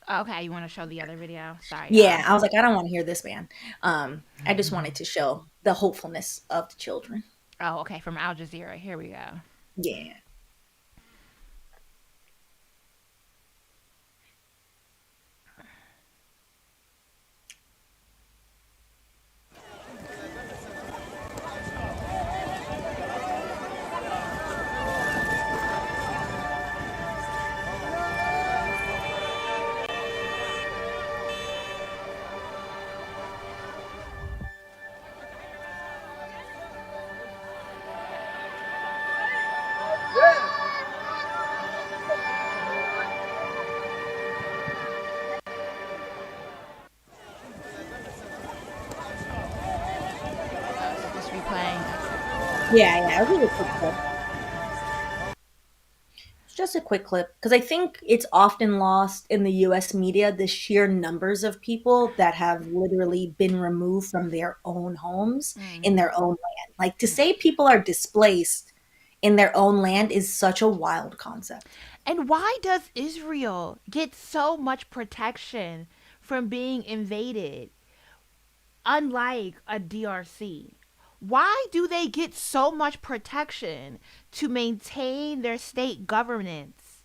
Okay, you want to show the other video? Sorry, Yeah, y'all. I was like, I don't want to hear this man. I just wanted to show the hopefulness of the children. Oh, okay, from Al Jazeera. Here we go. Yeah. Oh, so just replaying. Yeah, it was a quick clip. It's just a quick clip because I think it's often lost in the US media the sheer numbers of people that have literally been removed from their own homes in their own land. Like to say people are displaced in their own land is such a wild concept. And why does Israel get so much protection from being invaded? unlike a DRC. Why do they get so much protection to maintain their state governance?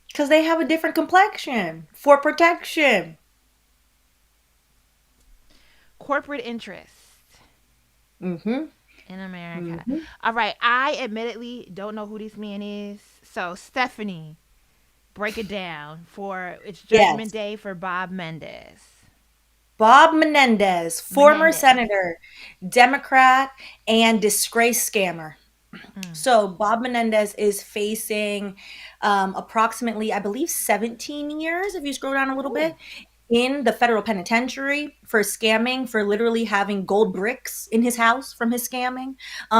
Because they have a different complexion for protection. Corporate interest Mm-hmm. in America. Mm-hmm. All right, I admittedly don't know who this man is. So, Stephanie, break it down for it's Judgment Yes. Day for Bob Menendez. Bob Menendez, former Menendez. senator, Democrat, and disgrace scammer. Mm. So Bob Menendez is facing approximately, I believe, 17 years, if you scroll down a little Ooh. bit, in the federal penitentiary for scamming, for literally having gold bricks in his house from his scamming,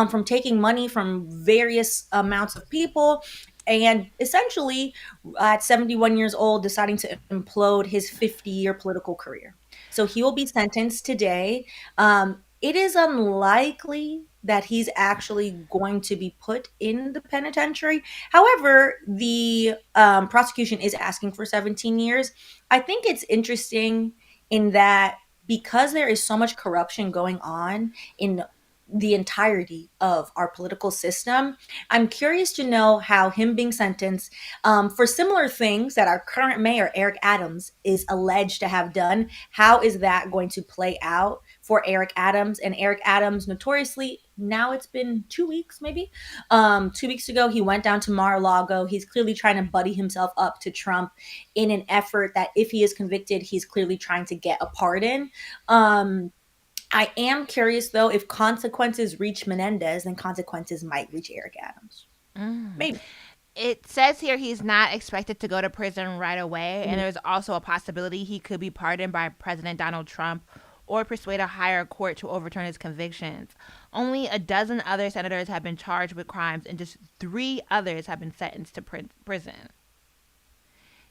from taking money from various amounts of people. And essentially, at 71 years old, deciding to implode his 50-year political career. So he will be sentenced today. It is unlikely that he's actually going to be put in the penitentiary. However, the prosecution is asking for 17 years. I think it's interesting in that because there is so much corruption going on in the entirety of our political system, I'm curious to know how him being sentenced for similar things that our current mayor, Eric Adams, is alleged to have done. How is that going to play out for Eric Adams? And Eric Adams, notoriously, now it's been 2 weeks, maybe. 2 weeks ago, he went down to Mar-a-Lago. He's clearly trying to buddy himself up to Trump in an effort that if he is convicted, he's clearly trying to get a pardon. I am curious though, if consequences reach Menendez, then consequences might reach Eric Adams. Mm. Maybe. It says here he's not expected to go to prison right away, and Mhm. there's also a possibility he could be pardoned by President Donald Trump or persuade a higher court to overturn his convictions. Only a dozen other senators have been charged with crimes, and just three others have been sentenced to prison.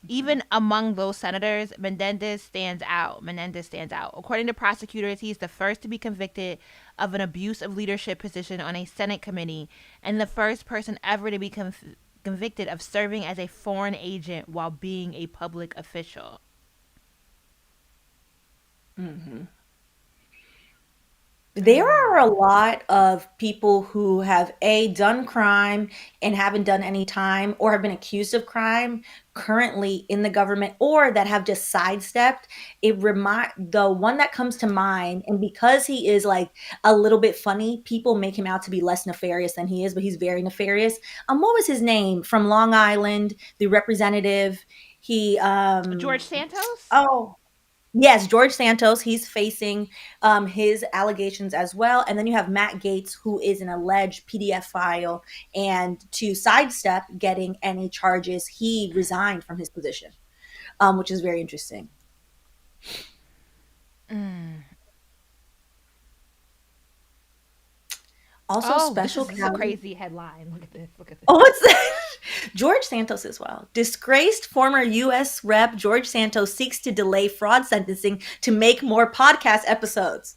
Even among those senators, Menendez stands out. Menendez stands out. According to prosecutors, he's the first to be convicted of an abuse of leadership position on a Senate committee and the first person ever to be convicted of serving as a foreign agent while being a public official. Mhm. There Mm. are a lot of people who have done crime and haven't done any time, or have been accused of crime currently in the government, or that have just sidestepped. The one that comes to mind, and because he is like a little bit funny, people make him out to be less nefarious than he is, but he's very nefarious. What was his name from Long Island? The representative. He George Santos? oh, yes, George Santos, he's facing his allegations as well. And then you have Matt Gaetz, who is an alleged PDF file. And to sidestep getting any charges, he resigned from his position, which is very interesting. Mm. Also, Oh, special this is a county. crazy headline. Look at this. Look at this. Oh, what's that? George Santos as well. Disgraced former U.S. Rep. George Santos seeks to delay fraud sentencing to make more podcast episodes.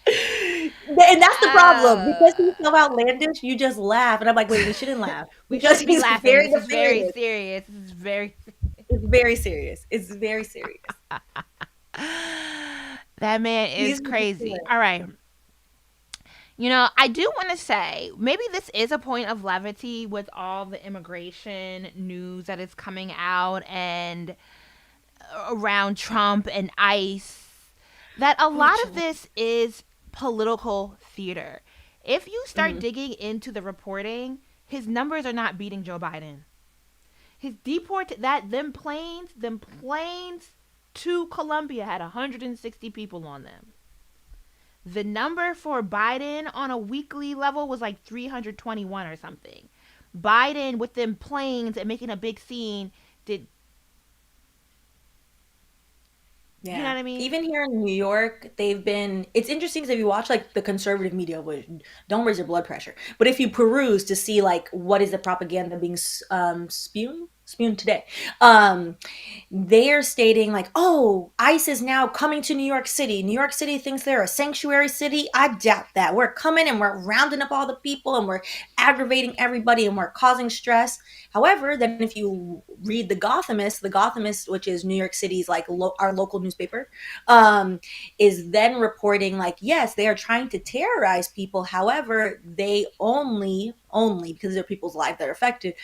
And that's the problem. Because Uh, he's so outlandish, you just laugh. And I'm like, wait, we shouldn't laugh. we Because shouldn't be he's laughing. very This is very nefarious. serious. This is very. It's very serious. It's very serious. That man is He's crazy. ridiculous. All right. I do want to say maybe this is a point of levity with all the immigration news that is coming out and around Trump and ICE, that a Oh, lot of chill. this is political theater. If you start Mhm. digging into the reporting, his numbers are not beating Joe Biden. His them planes to Colombia had 160 people on them. The number for Biden on a weekly level was like 321 or something. Biden with them planes and making a big scene did, you know Yeah. what I mean? Even here in New York, it's interesting because if you watch like the conservative media, which don't raise your blood pressure, but if you peruse to see like what is the propaganda being Spewing today. Um, they're stating like, oh, ICE is now coming to New York City. New York City thinks they're a sanctuary city. I doubt that. We're coming and we're rounding up all the people and we're aggravating everybody and we're causing stress. However, then if you read the Gothamist, which is New York City's like our local newspaper, is then reporting like, yes, they are trying to terrorize people. However, they only because there are people's lives that are affected,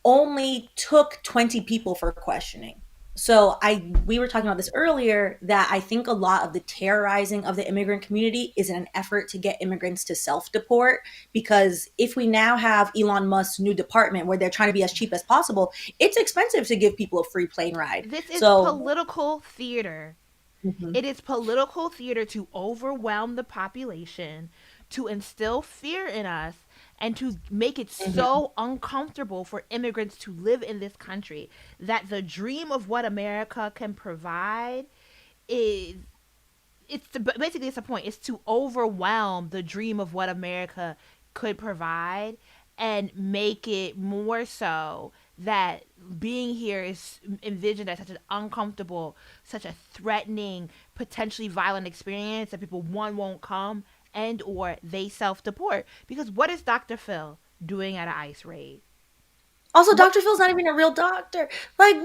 only took 20 people for questioning. So we were talking about this earlier, that I think a lot of the terrorizing of the immigrant community is in an effort to get immigrants to self-deport, because if we now have Elon Musk's new department where they're trying to be as cheap as possible, it's expensive to give people a free plane ride. This is So political theater. mhm, It is political theater to overwhelm the population, to instill fear in us, and to make it mhm. so uncomfortable for immigrants to live in this country that the dream of what America can provide is basically it's a point. It's to overwhelm the dream of what America could provide and make it more so that being here is envisioned as such an uncomfortable, such a threatening, potentially violent experience that people won't come, and or they self-deport. Because what is Dr. Phil doing at an ICE raid? Also, What Dr. Phil's not even a real doctor. Like,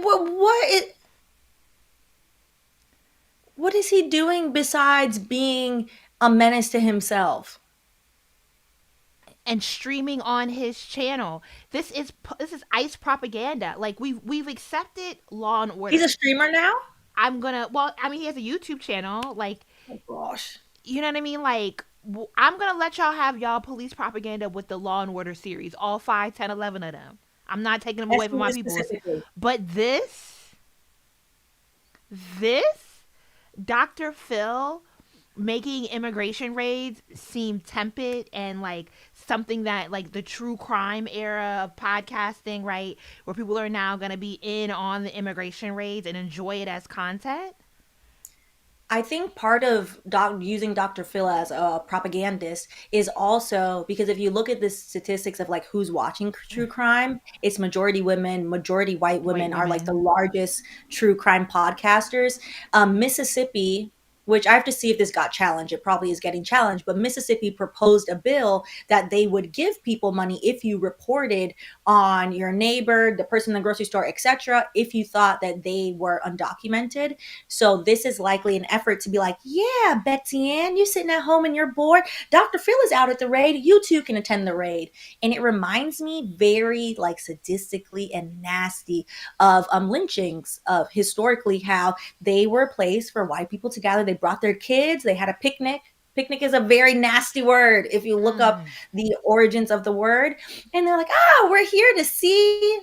what is he doing besides being a menace to himself? and streaming on his channel. This is ICE propaganda. Like we've accepted Law and He's a Order. streamer now? I'm gonna. Well, I mean, he has a YouTube channel. Like, Oh gosh. you know what I mean? Like, I'm gonna let y'all have y'all police propaganda with the Law and Order series, all 5, 10, 11 of them. I'm not taking them away from my SVU peoples. specifically. But this Dr. Phil making immigration raids seem tepid and like something that like the true crime era of podcasting, right? Where people are now going to be in on the immigration raids and enjoy it as content. I think part of using Dr. Phil as a propagandist is also because if you look at the statistics of like who's watching true crime, it's majority women, majority white White women are like the women. largest true crime podcasters. Mississippi, which I have to see if this got challenged. It probably is getting challenged, but Mississippi proposed a bill that they would give people money if you reported on your neighbor, the person in the grocery store, etc., if you thought that they were undocumented. So this is likely an effort to be like, yeah, Betsy Ann, you're sitting at home and you're bored. Dr. Phil is out at the raid. You too can attend the raid. And it reminds me very like sadistically and nasty of lynchings, of historically how they were a place for white people to gather. They brought their kids. They had a picnic. Picnic is a very nasty word if you look up Mm. the origins of the word. And they're like, we're here to see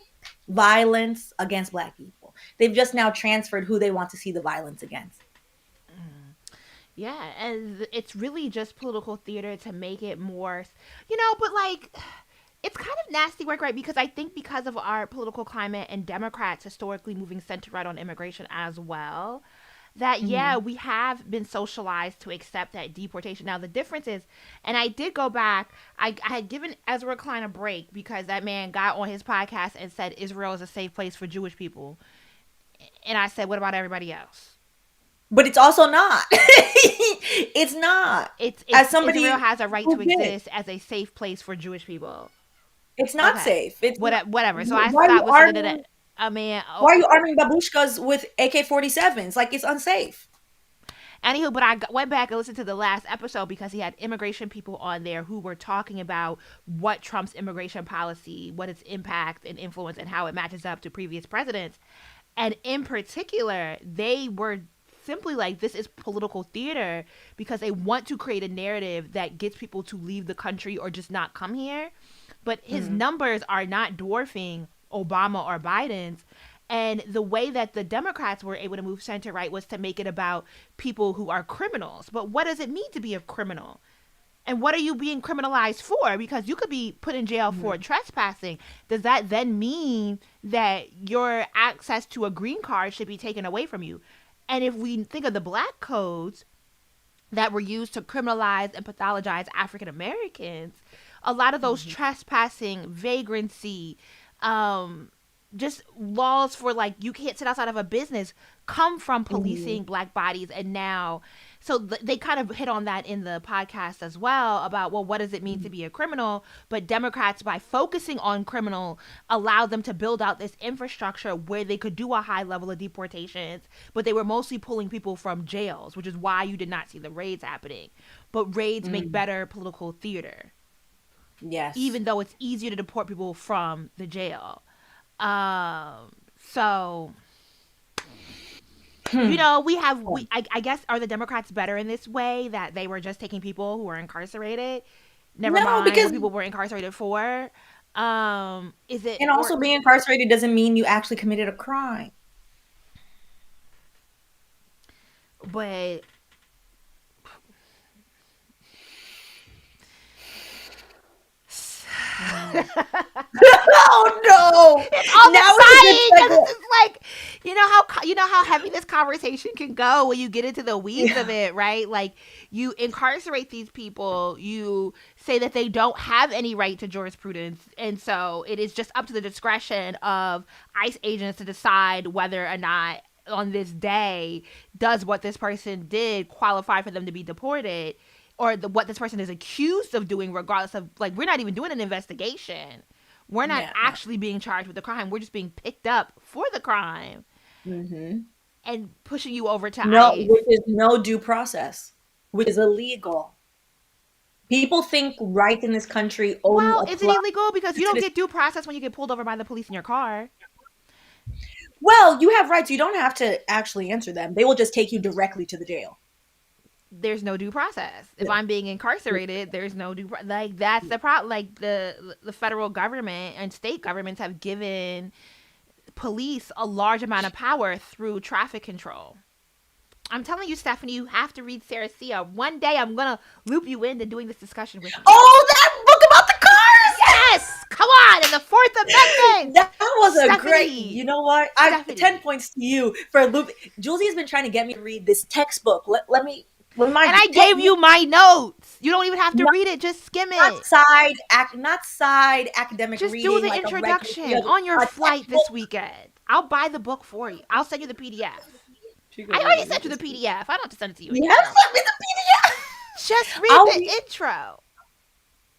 violence against Black people. They've just now transferred who they want to see the violence against. Yeah, and it's really just political theater to make it more, you know, but like it's kind of nasty work, right? Because I think because of our political climate and Democrats historically moving center right on immigration as well, that yeah, Mhm. we have been socialized to accept that deportation. Now the difference is, and I did go back, I had given Ezra Klein a break because that man got on his podcast and said Israel is a safe place for Jewish people. And I said, what about everybody else? But it's also not. It's not. It's As Israel somebody has a right to who did, exist as a safe place for Jewish people. it's not Okay. safe. It's not. Whatever. So I Why are you stopped listening to arming? that. I mean, Why are you arming babushkas with AK-47s? Like, it's unsafe. anywho, but I went back and listened to the last episode because he had immigration people on there who were talking about what Trump's immigration policy, what its impact and influence, and how it matches up to previous presidents. And in particular, they were simply like, this is political theater because they want to create a narrative that gets people to leave the country or just not come here. But his Mhm. numbers are not dwarfing Obama or Biden's. And the way that the Democrats were able to move center right was to make it about people who are criminals. But what does it mean to be a criminal? And what are you being criminalized for? Because you could be put in jail for Mhm. trespassing. Does that then mean that your access to a green card should be taken away from you? And if we think of the black codes that were used to criminalize and pathologize African Americans, a lot of those Mhm. trespassing, vagrancy, just laws for like you can't sit outside of a business come from policing black bodies. And now so they kind of hit on that in the podcast as well about, well, what does it mean to be a criminal? But Democrats, by focusing on criminal, allowed them to build out this infrastructure where they could do a high level of deportations, but they were mostly pulling people from jails, which is why you did not see the raids happening. But raids make better political theater. Yes. Even though it's easier to deport people from the jail. So, you know, I guess, are the Democrats better in this way that they were just taking people who were incarcerated? Never mind what people were incarcerated for. Is it? And also being incarcerated doesn't mean you actually committed a crime. But Oh no! It's all exciting because it's like, you know how heavy this conversation can go when you get into the weeds of it, right? Like, you incarcerate these people, you say that they don't have any right to jurisprudence, and so it is just up to the discretion of ICE agents to decide whether or not on this day does what this person did qualify for them to be deported, or what this person is accused of doing, regardless of, like, we're not even doing an investigation. We're not actually being charged with the crime. We're just being picked up for the crime and pushing you over to ICE. Which is no due process, which is illegal. People think rights in this country only apply. Is it illegal? Because you don't get due process when you get pulled over by the police in your car. Well, you have rights. You don't have to actually answer them. They will just take you directly to the jail. There's no due process. If I'm being incarcerated, there's no due process. Like, that's the problem. Like, the federal government and state governments have given police a large amount of power through traffic control. I'm telling you, Stephanie, you have to read Sarah Sia. One day I'm going to loop you into doing this discussion with you. Oh, that book about the cars! Yes! Come on! And the Fourth Amendment! That was Stephanie. A great... You know what? 10 points to you for loop. Julie's been trying to get me to read this textbook. Let me... And I gave you my notes. You don't even have to read it. Just skim it. Not side academic just reading. Just do the introduction on your flight this weekend. I'll buy the book for you. I'll send you the PDF. I already sent you the PDF. I don't have to send it to you. You have sent me the PDF. Just read the intro.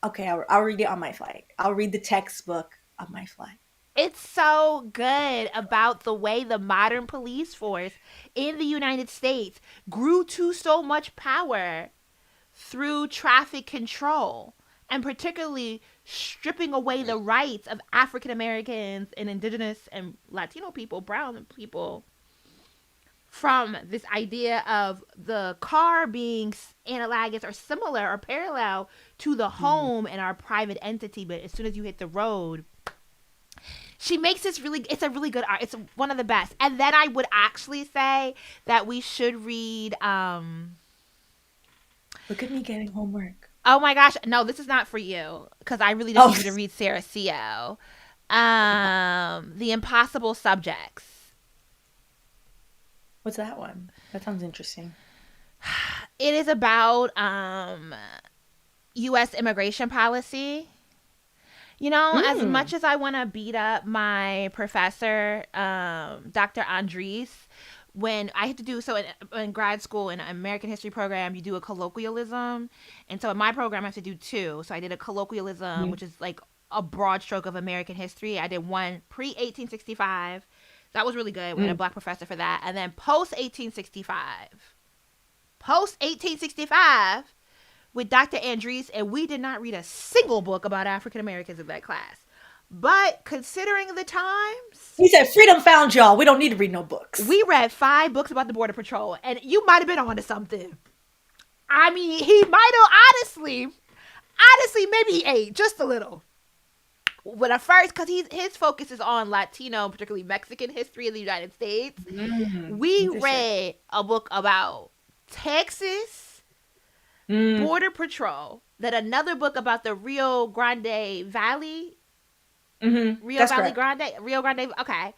Okay, I'll read it on my flight. I'll read the textbook on my flight. It's so good about the way the modern police force in the United States grew to so much power through traffic control, and particularly stripping away the rights of African Americans and indigenous and Latino people, brown people, from this idea of the car being analogous or similar or parallel to the home and our private entity. But as soon as you hit the road, she makes this it's a really good art. It's one of the best. And then I would actually say that we should read, look at me getting homework. Oh my gosh. No, this is not for you. Because I really don't need you to read Sarah Sia. The Impossible Subjects. What's that one? That sounds interesting. It is about U.S. immigration policy. You know, as much as I want to beat up my professor, Dr. Andres, when I had to do so in grad school in an American history program, you do a colloquialism. And so in my program, I have to do two. So I did a colloquialism, which is like a broad stroke of American history. I did one pre-1865. That was really good. We had a black professor for that. And then post-1865. Post-1865 with Dr. Andres, and we did not read a single book about African Americans in that class. But considering the times... He said, freedom found y'all. We don't need to read no books. We read 5 books about the Border Patrol, and you might have been onto something. I mean, he might have, honestly, maybe he ate just a little. But at first, because his focus is on Latino, particularly Mexican history in the United States, we read a book about Texas... Border Patrol, then another book about the Rio Grande Valley. Rio Grande, okay.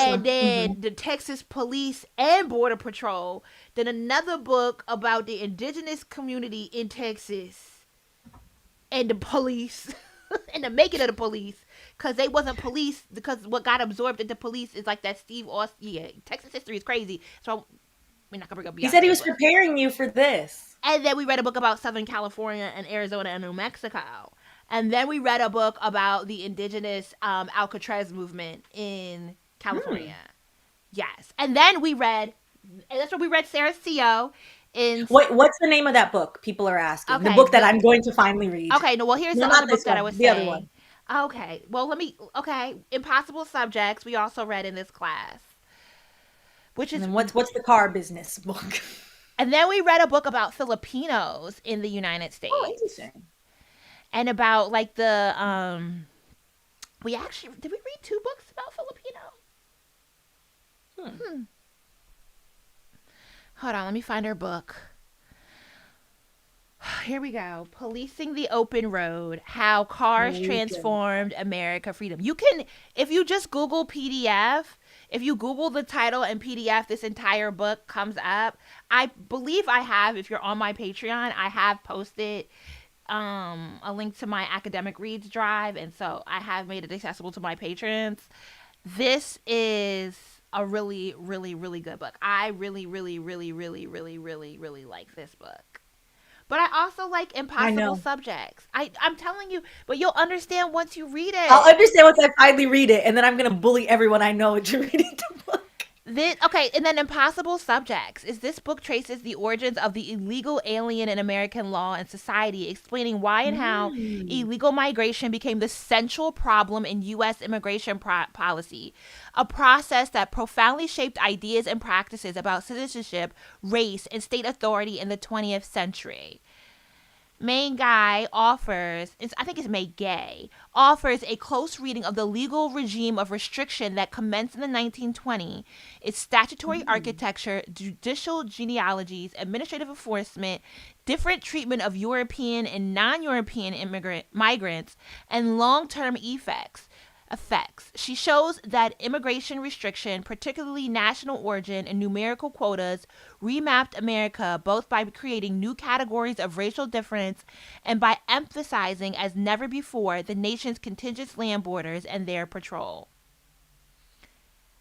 And then the Texas Police and Border Patrol. Then another book about the indigenous community in Texas and the police and the making of the police. because they wasn't police, because what got absorbed into police is like that Steve Austin. Yeah, Texas history is crazy. So we're not gonna bring up He said he Beyonce, was but preparing you for this. and then we read a book about Southern California and Arizona and New Mexico. And then we read a book about the indigenous Alcatraz movement in California. Yes. And then we read, and that's what we read, Sarah CO in. What's the name of that book? People are asking. The Okay, book that I'm going to finally read. Okay, no, well, here's No, the not other book this that I one. was The other saying. one. Okay, well, Impossible Subjects, we also read in this class. Which is. And then what's the car business book? And then we read a book about Filipinos in the United States. Oh, interesting. And about like the we actually did we read 2 books about Filipino? Hold on, let me find our book. Here we go. Policing the Open Road: How Cars Transformed America Freedom. You can, if you just Google PDF, if you Google the title and PDF, this entire book comes up. I believe I have, if you're on my Patreon, I have posted a link to my academic reads drive, and so I have made it accessible to my patrons. This is a really, really, really good book. I really, really, really, really, really, really, really like this book. But I also like Impossible Subjects. I'm telling you, but you'll understand once you read it. I'll understand once I finally read it, and then I'm going to bully everyone I know into reading the book. And then Impossible Subjects is this book traces the origins of the illegal alien in American law and society, explaining why and how illegal migration became the central problem in U.S. immigration policy, a process that profoundly shaped ideas and practices about citizenship, race, and state authority in the 20th century. May Guy offers, I think it's May Gay, offers a close reading of the legal regime of restriction that commenced in the 1920s, its statutory architecture, judicial genealogies, administrative enforcement, different treatment of European and non-European migrants, and long-term effects. She shows that immigration restriction, particularly national origin and numerical quotas, remapped America both by creating new categories of racial difference and by emphasizing as never before the nation's contiguous land borders and their patrol.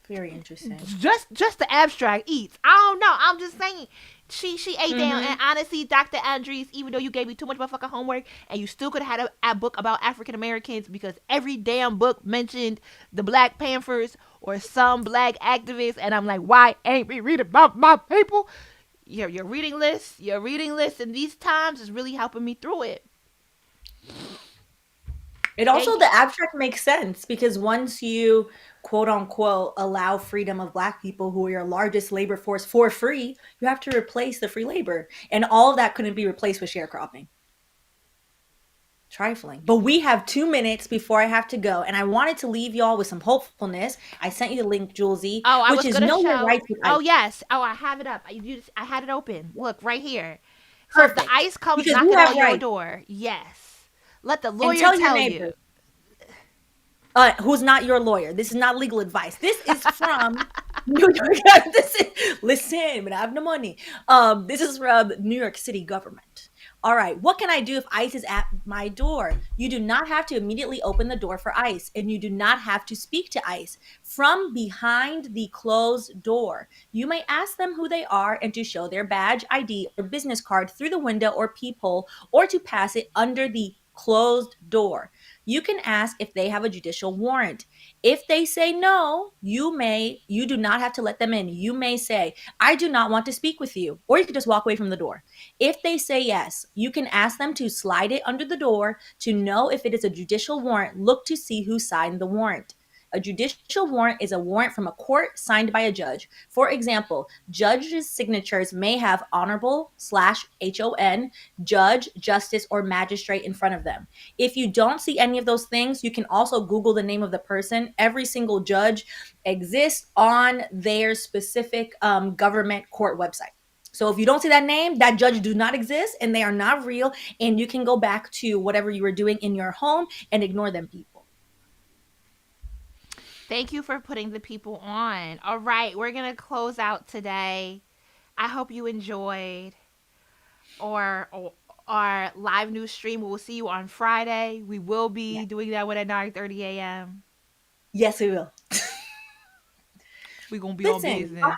Very interesting. Just the abstract eats. I don't know. I'm just saying. She ate down, and honestly, Dr. Andres, even though you gave me too much motherfucking homework, and you still could have had a book about African Americans, because every damn book mentioned the Black Panthers or some black activists, and I'm like, why ain't we reading about my people? Your reading list in these times is really helping me through it. It also, the abstract makes sense, because once you, quote unquote, allow freedom of Black people, who are your largest labor force, for free, you have to replace the free labor. And all of that couldn't be replaced with sharecropping. Trifling. But we have 2 minutes before I have to go, and I wanted to leave y'all with some hopefulness. I sent you the link, Julesy, which is Know Your Rights with ICE. Oh, yes. Oh, I have it up. I had it open. Look, right here. Perfect. So if the ICE comes knocking on your door, yes. Let the lawyer tell you. Who's not your lawyer. This is not legal advice. This is from New York. Listen, but I have no money. This is from New York City government. All right, what can I do if ICE is at my door? You do not have to immediately open the door for ICE, and you do not have to speak to ICE. From behind the closed door, you may ask them who they are and to show their badge, ID, or business card through the window or peephole, or to pass it under the closed door. You can ask if they have a judicial warrant. If they say no, you do not have to let them in. You may say, I do not want to speak with you, or you can just walk away from the door. If they say yes, you can ask them to slide it under the door to know if it is a judicial warrant. Look to see who signed the warrant. A judicial warrant is a warrant from a court signed by a judge. For example, judges' signatures may have honorable /HON, judge, justice, or magistrate in front of them. If you don't see any of those things, you can also Google the name of the person. Every single judge exists on their specific government court website. So if you don't see that name, that judge do not exist and they are not real, and you can go back to whatever you were doing in your home and ignore them people. Thank you for putting the people on. All right, we're going to close out today. I hope you enjoyed or our live news stream. We will see you on Friday. We will be doing that one at 9:30 a.m. Yes, we will. We're going to be on Listen, business.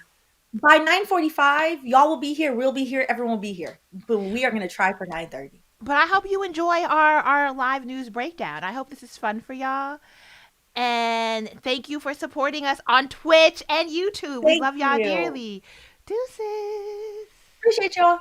by 9:45, y'all will be here. We'll be here. Everyone will be here. But we are going to try for 9:30. But I hope you enjoy our live news breakdown. I hope this is fun for y'all. And thank you for supporting us on Twitch and YouTube. We Thank love y'all you. dearly. Deuces. Appreciate y'all.